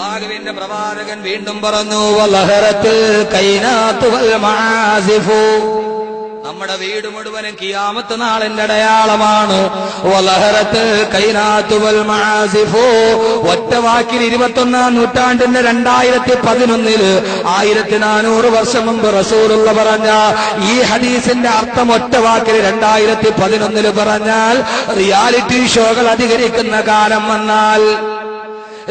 അല്ലാഹുവിന്റെ പ്രവാചകൻ വീണ്ടും പറഞ്ഞു, വലഹറത്തിൽ കൈനാത്തു വൽ മആസിഫു. നമ്മുടെ വീട് മുഴുവനും ഖിയാമത്ത് നാളിന്റെ അടയാളമാണ്. വലഹറത്തിൽ കൈനാത്തു വൽ മആസിഫു. ഒറ്റ വാക്കിൽ 21-ാം നൂറ്റാണ്ടിന്റെ 2011 1400 വർഷം മുമ്പ് റസൂലുള്ള പറഞ്ഞ ഈ ഹദീസിന്റെ അർത്ഥം ഒറ്റ വാക്കിൽ 2011 പറഞ്ഞാൽ, റിയാലിറ്റി ഷോകൾ അധികരിക്കുന്ന കാലം വന്നാൽ,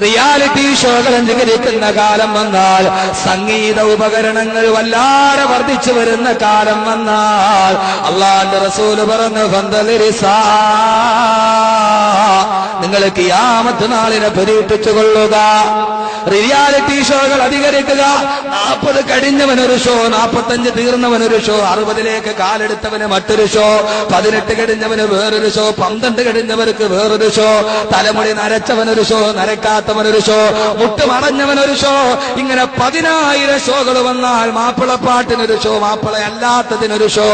റിയാലിറ്റി ഷോകൾ അധികരിക്കുന്ന കാലം വന്നാൽ, സംഗീത ഉപകരണങ്ങൾ വല്ലാതെ വർദ്ധിച്ചു വരുന്ന കാലം വന്നാൽ, അല്ലാഹുവിന്റെ റസൂൽ പറഞ്ഞു, ഫന്തലിരിസാ, നിങ്ങൾ ഖിയാമത്ത് നാളിനെ പ്രതീക്ഷിച്ചുകൊള്ളുക. റിയാലിറ്റി ഷോകൾ അധികരിക്കുക. 40 കഴിഞ്ഞവനൊരു ഷോ, 45 തീർന്നവനൊരു ഷോ, 60ലേക്ക് കാലെടുത്തവന് മറ്റൊരു ഷോ, 18 കഴിഞ്ഞവന് വേറൊരു ഷോ, 12 കഴിഞ്ഞവർക്ക് വേറൊരു ഷോ, തലമുടി നരച്ചവനൊരു ഷോ, നരക്കാത്തവനൊരു ഷോ, മുട്ടുമറഞ്ഞവനൊരു ഷോ. ഇങ്ങനെ 10,000 ഷോകൾ വന്നാൽ മാപ്പിളപ്പാട്ടിനൊരു ഷോ, മാപ്പിളയല്ലാത്തതിനൊരു ഷോ.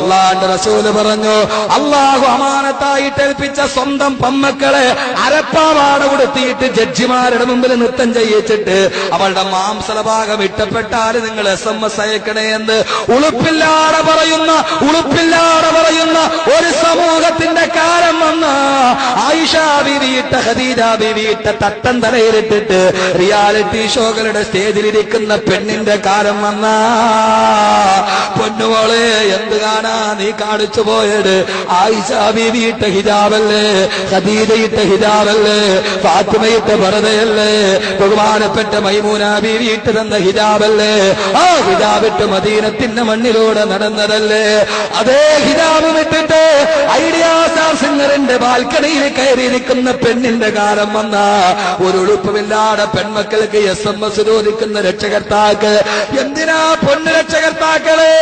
അല്ലാഹുവിന്റെ റസൂല് പറഞ്ഞു, അല്ലാഹു അമാനത്തായിട്ട് ഏൽപ്പിച്ച സ്വന്തം പമ്മക്കളെ അരപ്പാവാട കൊടുത്തിട്ട് ജഡ്ജിമാരുടെ മുമ്പിൽ നൃത്തം ചെയ്യിച്ചിട്ട് അവളുടെ മാംസല ഭാഗം ഇഷ്ടപ്പെട്ടാൽ നിങ്ങൾ SMS അയക്കണേ എന്ന് ഉളുപ്പില്ലാതെ പറയുന്ന ഒരു സമൂഹത്തിന്റെ കാലം വന്ന ആയിഷ ബീവിയിട്ട, ഖദീജ ബീവിയിട്ട തട്ടം തലയിലിട്ടിട്ട് റിയാലിറ്റി ഷോകളുടെ സ്റ്റേജിലിരിക്കുന്ന പെണ്ണിന്റെ കാലം വന്ന, പൊന്നുമോളെ എന്ത് കാണാ നീ കാണിച്ചു പോയത്? ആയിഷ ബീവിയിട്ട ഹിജാബല്ലേ, ഖദീജയിട്ട ഹിജാബല്ലേ, ഫാത്തിമയിട്ട പർദയല്ലേ, ബഹുമാനപ്പെട്ട മൈമൂന ബീവി ഇട്ട് തന്ന ഹിജാബല്ലേ? ആ ഹിജാബിട്ട് മദീനത്തിന്റെ മണ്ണിലൂടെ നടന്നതല്ലേ? അതേ ഹിജാബ് വിട്ടിട്ട് ഐഡിയ സ്റ്റാർ സിംഗറിന്റെ ബാൽക്കണിയിൽ കയറിയിരിക്കുന്ന പെണ്ണിന്റെ കാലം വന്ന, ഒരു ഉളുപ്പമില്ലാതെ പെൺമക്കൾക്ക് SMS ചോദിക്കുന്ന രക്ഷകർത്താക്കൾ. എന്തിനാ പൊന്നു രക്ഷകർത്താക്കളെ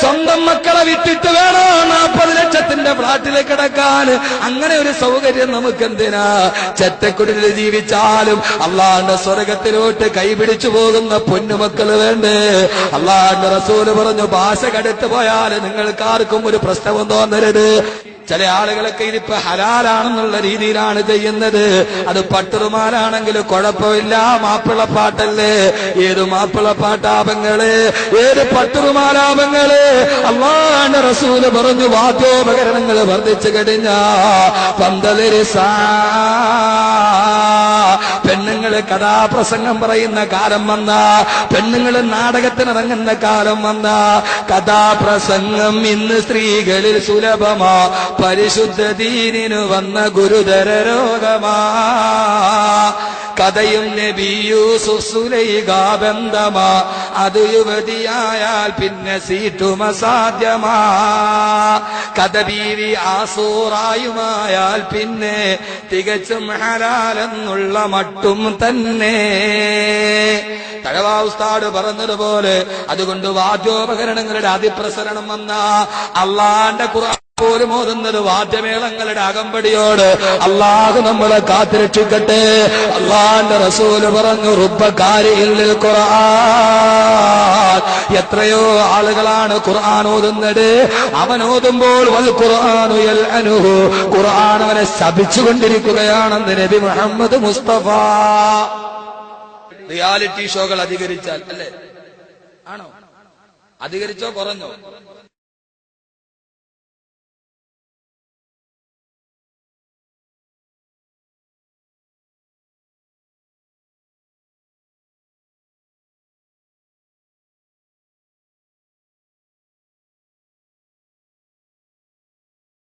സ്വന്തം മക്കളെ വിട്ടിട്ട് വേണോ 40 ലക്ഷത്തിന്റെ ഫ്ളാറ്റിൽ കിടക്കാൻ? അങ്ങനെ ഒരു സൗകര്യം നമുക്കെന്തിനാ? ചെറ്റക്കുടിൽ ജീവിച്ചാലും അള്ളാഹുവിന്റെ സ്വർഗത്തിലോട്ട് കൈപിടിച്ചു പോകുന്ന പൊന്നുമക്കള് വേണ്ടേ? അള്ളാഹുവിന്റെ റസൂല് പറഞ്ഞു, ഭാഷ കടുത്തു പോയാൽ നിങ്ങൾക്കാർക്കും ഒരു പ്രശ്നവും തോന്നരുത്. ചില ആളുകളൊക്കെ ഇതിപ്പോ ഹലാലാണെന്നുള്ള രീതിയിലാണ് ചെയ്യുന്നത്. അത് പട്ടുറുമാലാണെങ്കിൽ കുഴപ്പമില്ല, മാപ്പിളപ്പാട്ടല്ലേ? ഏത് മാപ്പിളപ്പാട്ടാപങ്ങള്, ഏത് പട്ടുറുമാലാപങ്ങള്? അല്ലാഹുവിന്റെ റസൂല് പറഞ്ഞു, വാദ്യോപകരണങ്ങൾ വർദ്ധിച്ചു കഴിഞ്ഞാ പന്തലിരിസാ, പെണ്ണുങ്ങള് കഥാപ്രസംഗം പറയുന്ന കാലം വന്ന, പെണ്ണുങ്ങള് നാടകത്തിനിറങ്ങുന്ന കാലം വന്ന, കഥാപ്രസംഗം ഇന്ന് സ്ത്രീകളിൽ സുലഭമാ, പരിശുദ്ധ ദീനിനു വന്ന ഗുരുതര രോഗമാ. കഥയും നബി യൂസുഫ് സുലൈഖ ബന്ധമാ, അത് യുവതിയായാൽ പിന്നെ സീറ്റും അസാധ്യമാ. കഥ ബീവി ആസൂറായുമായാൽ പിന്നെ തികച്ചും ഹലാലെന്നുള്ള മട്ടും തന്നെ. തഴവാ ഉസ്താദ് പറഞ്ഞതുപോലെ, അതുകൊണ്ട് വാദ്യോപകരണങ്ങളുടെ അതിപ്രസരണം വന്ന, അള്ളാന്റെ ഖുർആൻ പോലും ഓതുന്നത് വാദ്യമേളങ്ങളുടെ അകമ്പടിയോട്. അള്ളാഹു നമ്മളെ കാത്തുരക്ഷിക്കട്ടെ. അള്ളാന്റെ റസൂല് പറഞ്ഞു, റുബ്ബക്കാരിയിൽ ഖുർആൻ, എത്രയോ ആളുകളാണ് ഖുർആൻ ഓതുന്നത്. അവൻ ഓതുമ്പോൾ വൽ ഖുർആനു യൽഅനുഹു, ഖുർആൻ അവനെ ശപിച്ചുകൊണ്ടിരിക്കുകയാണെന്ന് നബി മുഹമ്മദ് മുസ്തഫ. റിയാലിറ്റി ഷോകൾ അധികരിച്ചാൽ, അല്ലേ? ആണോ? അധികരിച്ചോ കുറഞ്ഞോ?